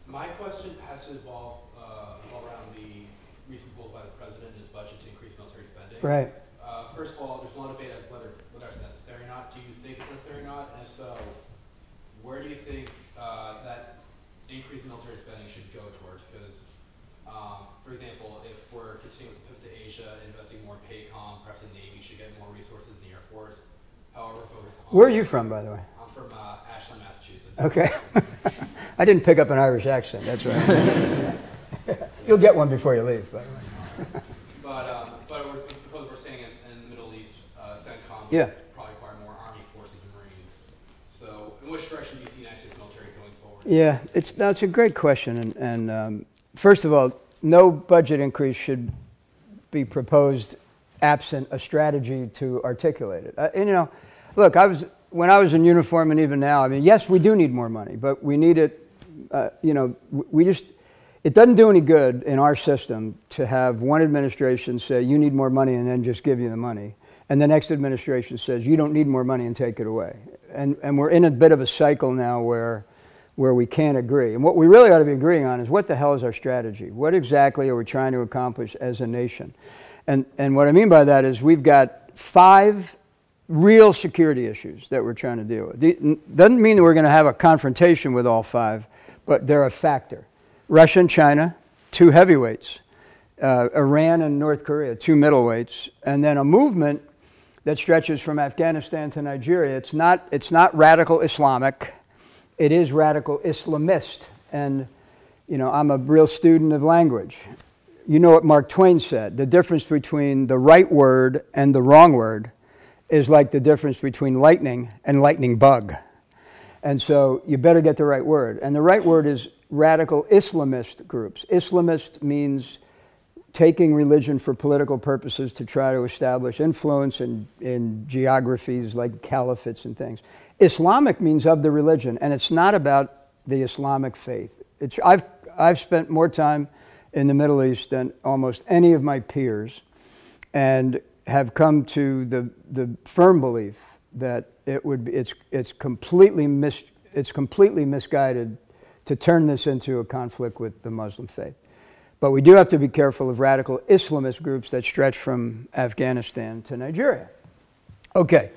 My question has to evolve around the recent goals by the president in his budget to increase military spending. Right. First of all, there's a lot of debate on whether it's necessary or not. Do you think it's necessary or not? And if so, where do you think that increase in military spending should go towards? Because, for example, if we're continuing to pivot to Asia, investing more in PACOM, perhaps the Navy should get more resources in the Air Force. However, focused on. Where are you from, by the way? I'm from Ashland, Massachusetts. Okay. I didn't pick up an Irish accent, that's right. You'll get one before you leave, by the way. Because we're saying in the Middle East, CENTCOM yeah. would probably require more Army forces and Marines. So in which direction do you see the United States military going forward? Yeah, it's a great question. And first of all, no budget increase should be proposed absent a strategy to articulate it. And you know, look, when I was in uniform and even now, I mean, yes, we do need more money, but we need it, you know, it doesn't do any good in our system to have one administration say, you need more money and then just give you the money. And the next administration says, you don't need more money and take it away. And we're in a bit of a cycle now where we can't agree. And what we really ought to be agreeing on is what the hell is our strategy? What exactly are we trying to accomplish as a nation? And what I mean by that is we've got 5 real security issues that we're trying to deal with. Doesn't mean that we're going to have a confrontation with all 5, but they're a factor. Russia and China, 2 heavyweights. Iran and North Korea, 2 middleweights. And then a movement that stretches from Afghanistan to Nigeria. It's not radical Islamic. It is radical Islamist. And, you know, I'm a real student of language. You know what Mark Twain said, the difference between the right word and the wrong word is like the difference between lightning and lightning bug. And so you better get the right word. And the right word is radical Islamist groups. Islamist means taking religion for political purposes to try to establish influence in geographies like caliphates and things. Islamic means of the religion, and it's not about the Islamic faith. I've spent more time in the Middle East than almost any of my peers, and have come to the firm belief that it's completely misguided to turn this into a conflict with the Muslim faith. But we do have to be careful of radical Islamist groups that stretch from Afghanistan to Nigeria. Okay,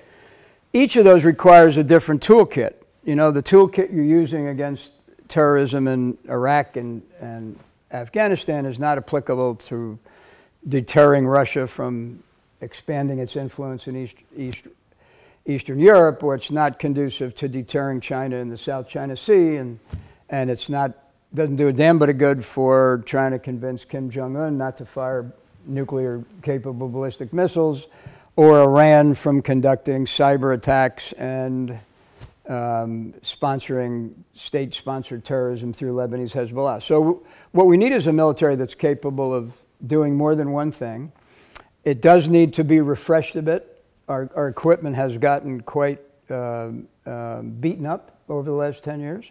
each of those requires a different toolkit. You know, the toolkit you're using against terrorism in Iraq and Afghanistan is not applicable to deterring Russia from expanding its influence in Eastern Europe, or it's not conducive to deterring China in the South China Sea, and it's doesn't do a damn bit of good for trying to convince Kim Jong-un not to fire nuclear-capable ballistic missiles, or Iran from conducting cyber attacks and sponsoring state-sponsored terrorism through Lebanese Hezbollah. So what we need is a military that's capable of doing more than one thing. It does need to be refreshed a bit. Our equipment has gotten quite beaten up over the last 10 years.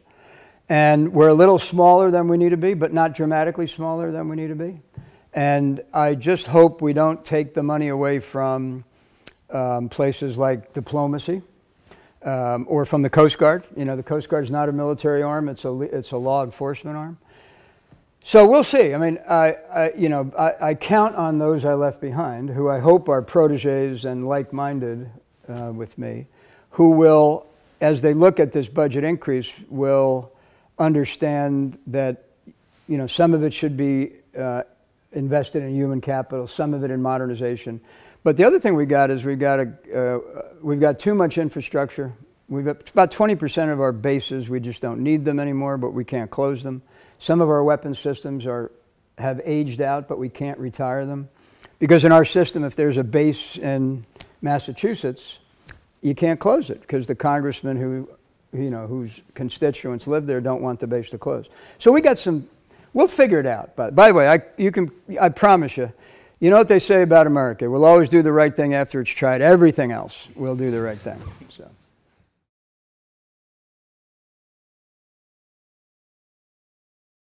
And we're a little smaller than we need to be, but not dramatically smaller than we need to be. And I just hope we don't take the money away from places like diplomacy or from the Coast Guard. You know, the Coast Guard is not a military arm, it's a law enforcement arm. So we'll see. I mean, I count on those I left behind, who I hope are protégés and like-minded with me, who will, as they look at this budget increase, will understand that, you know, some of it should be invested in human capital, some of it in modernization. But the other thing we got is we've got too much infrastructure. We've got about 20% of our bases, we just don't need them anymore, but we can't close them. Some of our weapons systems have aged out, but we can't retire them. Because in our system, if there's a base in Massachusetts, you can't close it because the congressman whose constituents live there don't want the base to close. So we got we'll figure it out. By the way, I promise you, you know what they say about America? We'll always do the right thing after it's tried everything else. We'll do the right thing. So.